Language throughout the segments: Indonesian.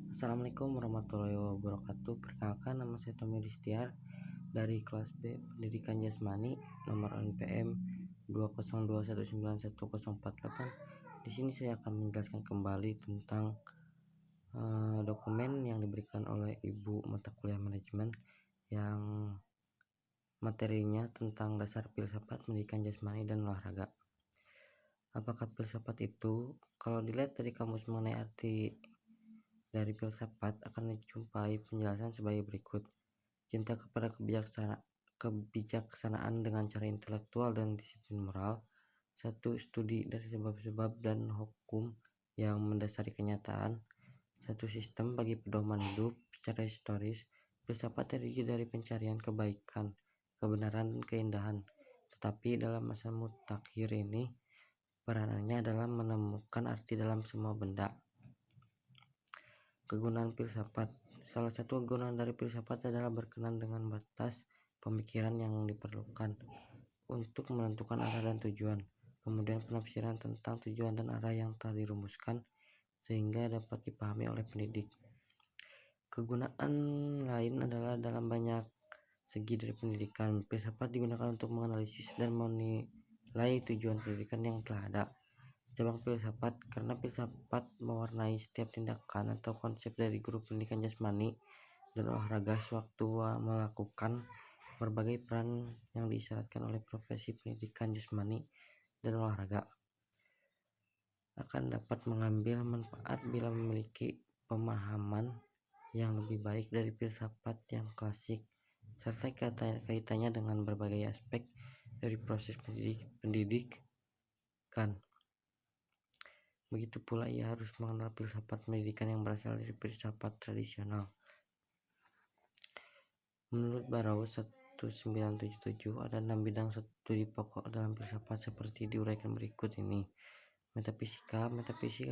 Assalamualaikum warahmatullahi wabarakatuh. Perkenalkan, nama saya Tommy Listiar dari kelas B Pendidikan Jasmani, nomor NPM 202191048. Di sini saya akan menjelaskan kembali tentang dokumen yang diberikan oleh Ibu mata kuliah manajemen yang materinya tentang dasar filsafat pendidikan jasmani dan olahraga. Apakah filsafat itu? Kalau dilihat dari kamus mengenai arti dari filsafat akan dijumpai penjelasan sebagai berikut. Cinta kepada kebijaksanaan dengan cara intelektual dan disiplin moral. Satu, studi dari sebab-sebab dan hukum yang mendasari kenyataan. Satu, sistem bagi pedoman hidup. Secara historis, filsafat terdiri dari pencarian kebaikan, kebenaran, dan keindahan. Tetapi dalam masa mutakhir ini, peranannya adalah menemukan arti dalam semua benda. Kegunaan filsafat. Salah satu kegunaan dari filsafat adalah berkenan dengan batas pemikiran yang diperlukan untuk menentukan arah dan tujuan, kemudian penafsiran tentang tujuan dan arah yang telah dirumuskan sehingga dapat dipahami oleh pendidik. Kegunaan lain adalah dalam banyak segi dari pendidikan. Filsafat digunakan untuk menganalisis dan menilai tujuan pendidikan yang telah ada. Cabang filsafat, karena filsafat mewarnai setiap tindakan atau konsep dari guru pendidikan jasmani dan olahraga sewaktu melakukan berbagai peran yang diisyaratkan oleh profesi pendidikan jasmani dan olahraga, akan dapat mengambil manfaat bila memiliki pemahaman yang lebih baik dari filsafat yang klasik serta kaitannya dengan berbagai aspek dari proses pendidikan. Begitu pula ia harus mengenal filsafat pendidikan yang berasal dari filsafat tradisional. Menurut Barrow 1977, ada 6 bidang studi pokok dalam filsafat seperti diuraikan berikut ini. Metafisika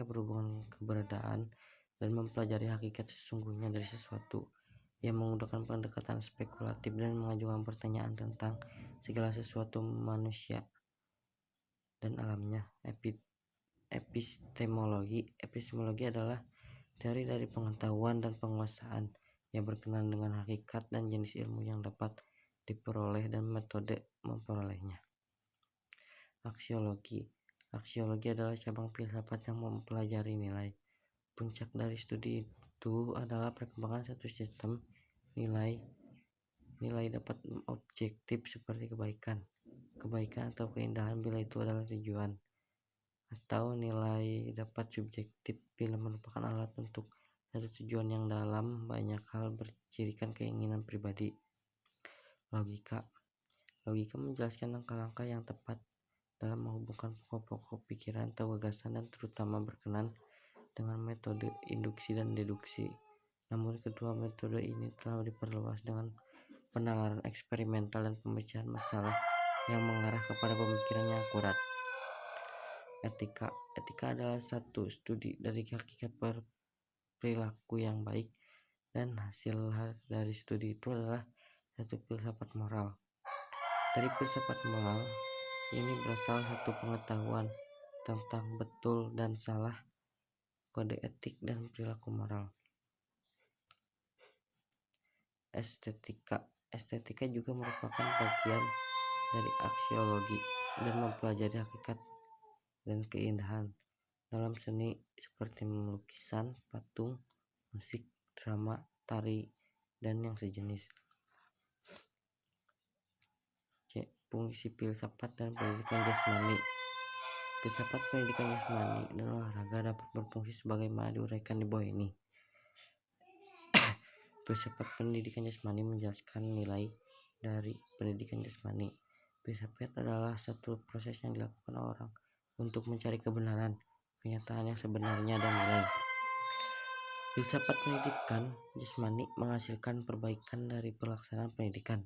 berhubungan keberadaan dan mempelajari hakikat sesungguhnya dari sesuatu, yang menggunakan pendekatan spekulatif dan mengajukan pertanyaan tentang segala sesuatu manusia dan alamnya. Epistemologi adalah teori dari pengetahuan dan penguasaan yang berkenaan dengan hakikat dan jenis ilmu yang dapat diperoleh dan metode memperolehnya. Aksiologi adalah cabang filsafat yang mempelajari nilai. Puncak dari studi itu adalah perkembangan satu sistem nilai dapat objektif seperti kebaikan atau keindahan bila itu adalah tujuan, atau nilai dapat subjektif bila merupakan alat untuk satu tujuan yang dalam banyak hal bercirikan keinginan pribadi. Logika menjelaskan langkah-langkah yang tepat dalam menghubungkan pokok-pokok pikiran atau gagasan dan terutama berkenan dengan metode induksi dan deduksi. Namun kedua metode ini telah diperluas dengan penalaran eksperimental dan pemecahan masalah yang mengarah kepada pemikiran yang akurat. Etika adalah satu studi dari hakikat perilaku yang baik, dan hasil dari studi itu adalah satu filsafat moral. Dari filsafat moral ini berasal satu pengetahuan tentang betul dan salah, kode etik dan perilaku moral. Estetika juga merupakan bagian dari aksiologi dan mempelajari hakikat dan keindahan dalam seni seperti lukisan, patung, musik, drama, tari, dan yang sejenis. Fungsi filsafat dan pendidikan jasmani. Filsafat pendidikan jasmani dan olahraga dapat berfungsi sebagaimana diuraikan di bawah ini. Filsafat pendidikan jasmani menjelaskan nilai dari pendidikan jasmani. Filsafat adalah satu proses yang dilakukan orang untuk mencari kebenaran, kenyataan yang sebenarnya, dan nilai. Filsafat pendidikan jasmani menghasilkan perbaikan dari pelaksanaan pendidikan.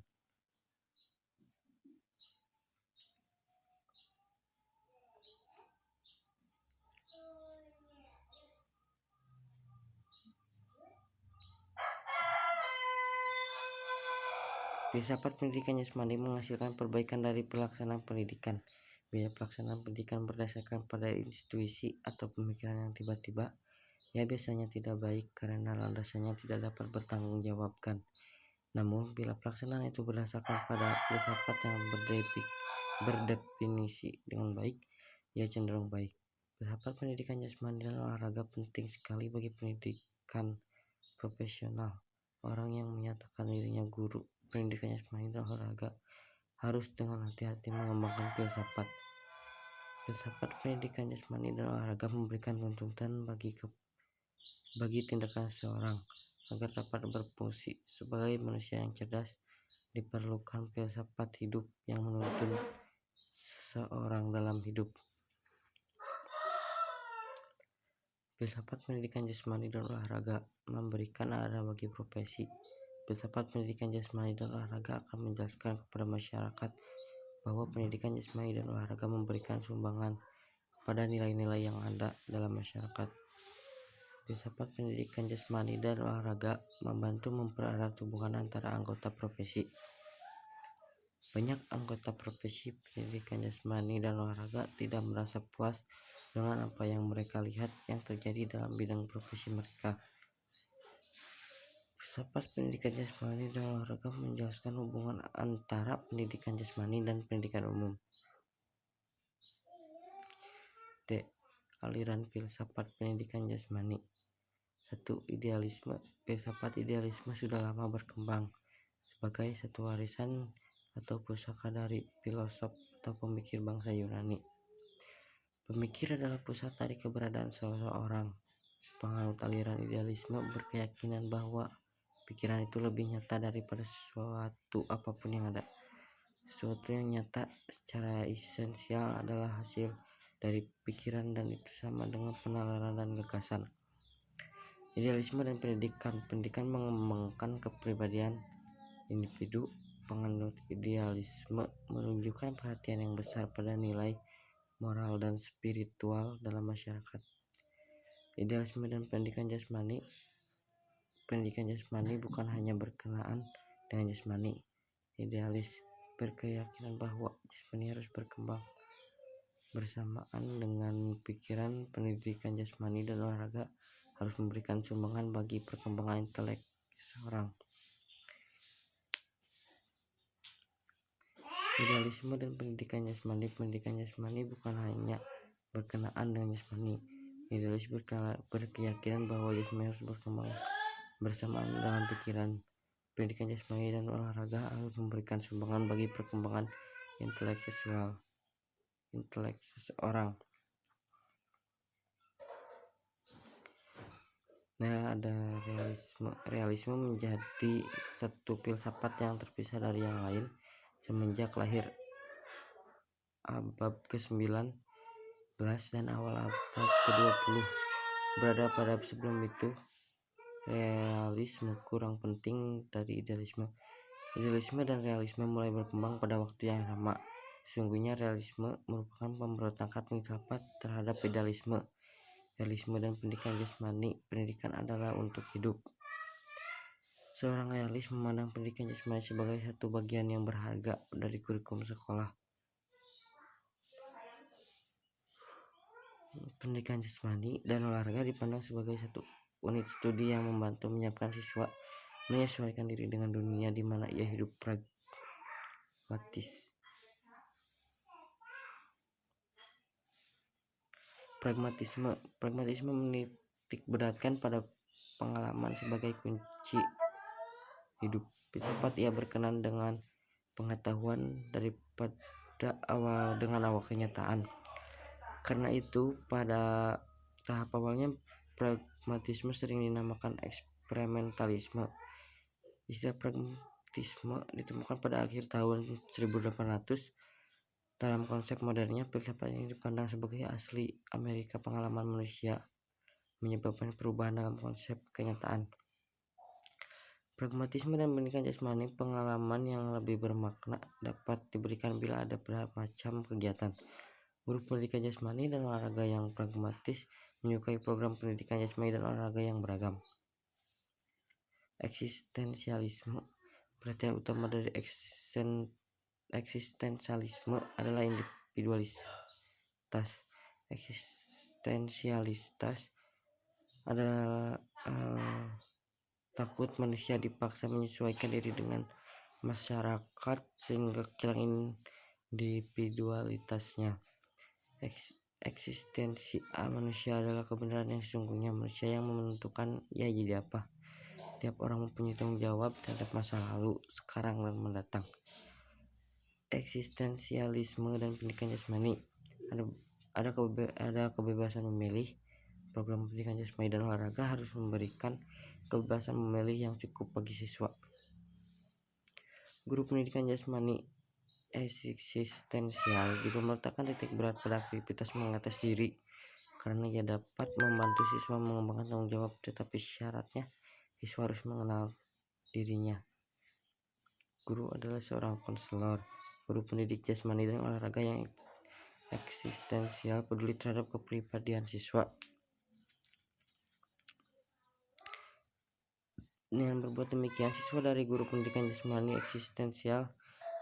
Filsafat pendidikan jasmani menghasilkan perbaikan dari pelaksanaan pendidikan. Bila pelaksanaan pendidikan berdasarkan pada intuisi atau pemikiran yang tiba-tiba ia biasanya tidak baik karena landasannya tidak dapat bertanggungjawabkan. Namun, bila pelaksanaan itu berdasarkan pada filsafat yang berdefinisi dengan baik, ia cenderung baik. Filsafat pendidikan jasmani dan olahraga penting sekali bagi pendidikan profesional. Orang yang menyatakan dirinya guru pendidikan jasmani dan olahraga harus dengan hati-hati mengembangkan filsafat. Filsafat pendidikan jasmani dan olahraga memberikan tuntutan bagi tindakan seseorang agar dapat berfungsi sebagai manusia yang cerdas. Diperlukan filsafat hidup yang menuntun seseorang dalam hidup. Filsafat pendidikan jasmani dan olahraga memberikan arah bagi profesi. Filsafat pendidikan jasmani dan olahraga akan menjelaskan kepada masyarakat bahwa pendidikan jasmani dan olahraga memberikan sumbangan pada nilai-nilai yang ada dalam masyarakat. Filsafat pendidikan jasmani dan olahraga membantu mempererat hubungan antara anggota profesi. Banyak anggota profesi pendidikan jasmani dan olahraga tidak merasa puas dengan apa yang mereka lihat yang terjadi dalam bidang profesi mereka. Filsafat pendidikan jasmani dan olahraga menjelaskan hubungan antara pendidikan jasmani dan pendidikan umum. D. Aliran filsafat pendidikan jasmani. 1. Idealisme. Filsafat idealisme sudah lama berkembang sebagai satu warisan atau pusaka dari filosof atau pemikir bangsa Yunani. Pemikir adalah pusat dari keberadaan seseorang. Penganut aliran idealisme berkeyakinan bahwa pikiran itu lebih nyata daripada sesuatu apapun yang ada. Sesuatu yang nyata secara esensial adalah hasil dari pikiran dan itu sama dengan penalaran dan gagasan. Idealisme dan pendidikan. Pendidikan mengembangkan kepribadian individu. Penganut idealisme menunjukkan perhatian yang besar pada nilai moral dan spiritual dalam masyarakat. Idealisme dan pendidikan jasmani. Pendidikan jasmani bukan hanya berkenaan dengan jasmani. Idealis berkeyakinan bahwa jasmani harus berkembang bersamaan dengan pikiran. Pendidikan jasmani dan olahraga harus memberikan sumbangan bagi perkembangan intelek seseorang. Idealisme dan pendidikan jasmani. Pendidikan jasmani bukan hanya berkenaan dengan jasmani. Idealis berkeyakinan bahwa jasmani harus berkembang bersamaan dengan pikiran. Pendidikan jasmani dan olahraga harus memberikan sumbangan bagi perkembangan intelek seseorang. Nah, ada realisme. Realisme menjadi satu filsafat yang terpisah dari yang lain semenjak lahir abad ke-19 dan awal abad ke-20. Berada pada sebelum itu, realisme kurang penting dari idealisme. Idealisme dan realisme mulai berkembang pada waktu yang sama. Sesungguhnya realisme merupakan pemberontakan filsafat terhadap idealisme. Realisme dan pendidikan jasmani. Pendidikan adalah untuk hidup. Seorang realis memandang pendidikan jasmani sebagai satu bagian yang berharga dari kurikulum sekolah. Pendidikan jasmani dan olahraga dipandang sebagai satu unit studi yang membantu menyiapkan siswa menyesuaikan diri dengan dunia di mana ia hidup pragmatis. Pragmatisme menitik beratkan pada pengalaman sebagai kunci hidup. Filsafat ia berkenan dengan pengetahuan daripada awal kenyataan. Karena itu pada tahap awalnya pragmatisme sering dinamakan eksperimentalisme. Istilah pragmatisme ditemukan pada akhir tahun 1800. Dalam konsep modernnya, filsafat ini dipandang sebagai asli Amerika. Pengalaman manusia menyebabkan perubahan dalam konsep kenyataan. Pragmatisme dan pendidikan jasmani. Pengalaman yang lebih bermakna dapat diberikan bila ada bermacam kegiatan. Guru pendidikan jasmani dan olahraga yang pragmatis menyukai program pendidikan jasmani dan olahraga yang beragam. Eksistensialisme. Perhatian utama dari eksistensialisme adalah individualitas. Eksistensialitas adalah takut manusia dipaksa menyesuaikan diri dengan masyarakat sehingga kehilangan individualitasnya. Eksistensi manusia adalah kebenaran yang sesungguhnya. Manusia yang menentukan ia jadi apa. Tiap orang mempunyai tanggung jawab terhadap masa lalu, sekarang, dan mendatang. Eksistensialisme dan pendidikan jasmani. Ada kebebasan memilih. Program pendidikan jasmani dan olahraga harus memberikan kebebasan memilih yang cukup bagi siswa. Guru pendidikan jasmani eksistensial juga meletakkan titik berat pada aktivitas mengatas diri, karena ia dapat membantu siswa mengembangkan tanggung jawab, tetapi syaratnya siswa harus mengenal dirinya. Guru adalah seorang konselor. Guru pendidik jasmani dan olahraga yang eksistensial peduli terhadap kepribadian siswa. Dengan berbuat demikian, siswa dari guru pendidikan jasmani eksistensial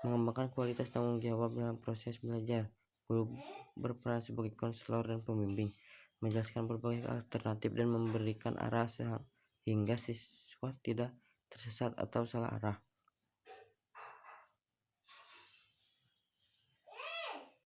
mengembangkan kualitas tanggung jawab dalam proses belajar. Guru berperan sebagai konselor dan pembimbing, menjelaskan berbagai alternatif dan memberikan arah sehingga siswa tidak tersesat atau salah arah.